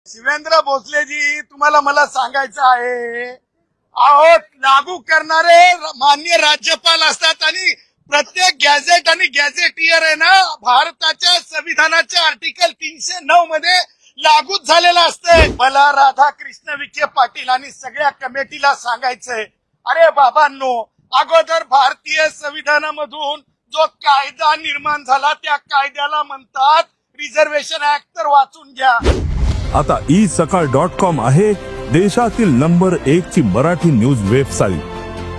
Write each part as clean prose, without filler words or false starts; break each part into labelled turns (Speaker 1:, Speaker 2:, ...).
Speaker 1: शिवेंद्र भोसलेजी, तुम्हाला मला सांगायचं आहे, अहो लागू करणारे माननीय राज्यपाल असतात आणि प्रत्येक गॅझेट आणि गॅझेटियर आहे ना भारताच्या संविधानाच्या आर्टिकल 309 मध्ये लागूच झालेला असते। मला राधाकृष्ण विखे पाटील आणि सगळ्या कमिटीला सांगायचंय, अरे बाबांनो, अगोदर भारतीय संविधानामधून जो कायदा निर्माण झाला त्या कायद्याला म्हणतात रिझर्वेशन ऍक्ट, तर वाचून घ्या।
Speaker 2: आता isakal.com आहे देशातील नंबर 1 ची मराठी न्यूज वेबसाईट।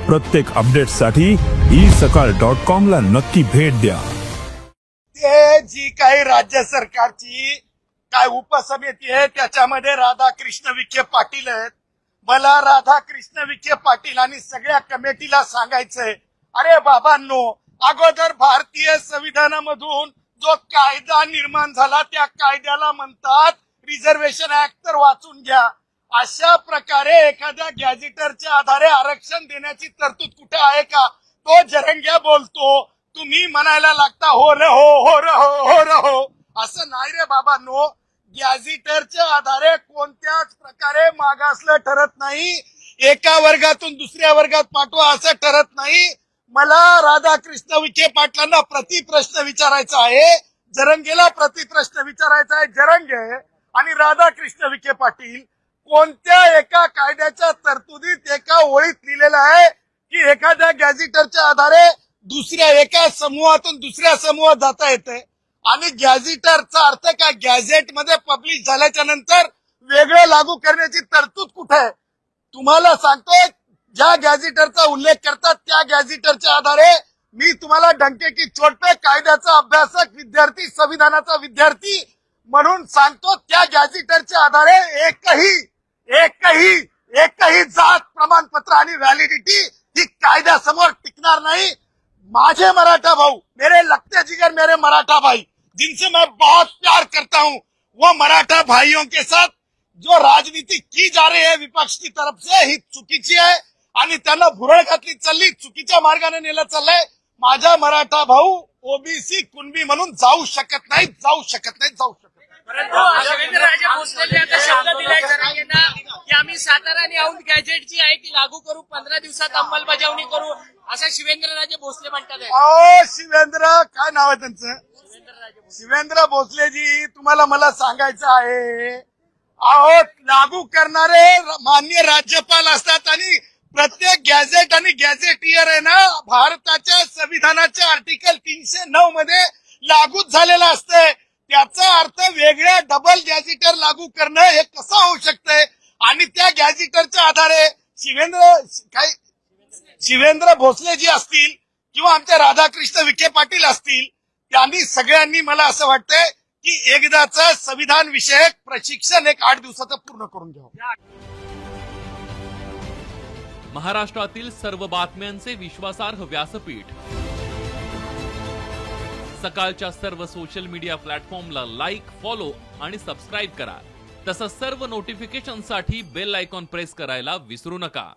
Speaker 2: प्रत्येक अपडेटसाठी isakal.com ला नक्की भेट द्या।
Speaker 1: ते जी काही राज्य सरकारची काय उपसमिती आहे त्याच्यामध्ये राधाकृष्ण विखे पाटील आहेत। मला राधाकृष्ण विखे पाटील आणि सगळ्या कमिटीला सांगायचंय, अरे बाबांनो, अगोदर भारतीय संविधानामधून जो कायदा निर्माण झाला त्या कायद्याला म्हणतात रिझर्वेशन ऍक्ट, तर वाचून घ्या। अशा प्रकारे एखाद्या गॅझेटरच्या आधारे आरक्षण देण्याची तरतूद कुठे आहे का? तो जरंग्या बोलतो, तुम्ही म्हणायला लागता हो रे हो, हो रे हो, हो रे हो। असं नाही रे बाबांनो, गॅझेटरच्या आधारे कोणत्याच प्रकारे मागासलं ठरत नाही, एका वर्गातून दुसऱ्या वर्गात पाठवा असं ठरत नाही। मला राधाकृष्ण विखे पाटलांना प्रतिप्रश्न विचारायचा आहे, जरंगेला प्रतिप्रश्न विचारायचा आहे। जरंगे आणि राधाकृष्ण विखे पाटील, कोणत्या एका कायद्याच्या तरतुदीत एका ओळीत लिहिलेलं आहे की एखाद्या गॅझेटरच्या आधारे दुसऱ्या एका समूहातून दुसऱ्या समूहात जाता येते? आणि गॅझेटरचा अर्थ काय? गॅझेट मध्ये पब्लिश झाल्याच्या नंतर वेगळं लागू करण्याची तरतूद कुठे आहे? तुम्हाला सांगतोय, ज्या गॅझेटरचा उल्लेख करतात त्या गॅझेटरच्या आधारे मी तुम्हाला डंके की चोट पे कायद्याचा अभ्यासक विद्यार्थी, संविधानाचा विद्यार्थी म्हणून सांगतो, त्या गॅझेटरच्या आधारे एकही जात प्रमाणपत्र आणि व्हॅलिडिटी ही कायद्यासमोर टिकणार नाही। माझे मराठा भाऊ, मेरे लगते जिगर मेरे मराठा भाई, जिनसे मैं बहुत प्यार करता हूँ, वो मराठा भाइयों के साथ जो राजनीति की जा रही है विपक्ष की तरफ से ही चुकीची आहे आणि त्यांना भुरळ घातली चालली, चुकीच्या मार्गाने नेलं चाललंय। माझा मराठा भाऊ ओबीसी कुणबी म्हणून जाऊ शकत नाही।
Speaker 3: परंतु शिवेंद्रराजे भोसलेंनी आता शब्द दिलाय जरांगेंना की आम्ही सातारा आणि औंध गॅजेट जी आहे ती लागू करू, 15 दिवसात अंमलबजावणी करू, असं शिवेंद्रराजे भोसले म्हणतात आहे।
Speaker 1: अहो शिवेंद्र, काय नाव आहे त्यांचं? शिवेंद्र भोसलेजी, तुम्हाला मला सांगायचं आहे, अहो लागू करणारे माननीय राज्यपाल असतात आणि प्रत्येक गॅझेट आणि गॅझेटियर आहे ना भारताच्या संविधानाच्या आर्टिकल 309 मध्ये लागूच झालेला असतंय। त्याचा अर्थ वेगळ्या डबल गॅझेटर लागू करणं हे कसं होऊ शकतंय? आणि त्या गॅझेटरच्या आधारे शिवेंद्र भोसलेजी असतील किंवा आमच्या राधाकृष्ण विखे पाटील असतील, त्यांनी सगळ्यांनी मला असं वाटतंय की एकदाचं संविधान विषयक प्रशिक्षण 8 दिवसाचं पूर्ण करून घ्यावं।
Speaker 4: महाराष्ट्रातील सर्व बातम्यांचे विश्वासार्ह व्यासपीठ सकाळच्या सर्व सोशल मीडिया प्लॅटफॉर्मला लाईक, फॉलो आणि सबस्क्राईब करा। तसंच सर्व नोटिफिकेशनसाठी बेल आयकॉन प्रेस करायला विसरू नका।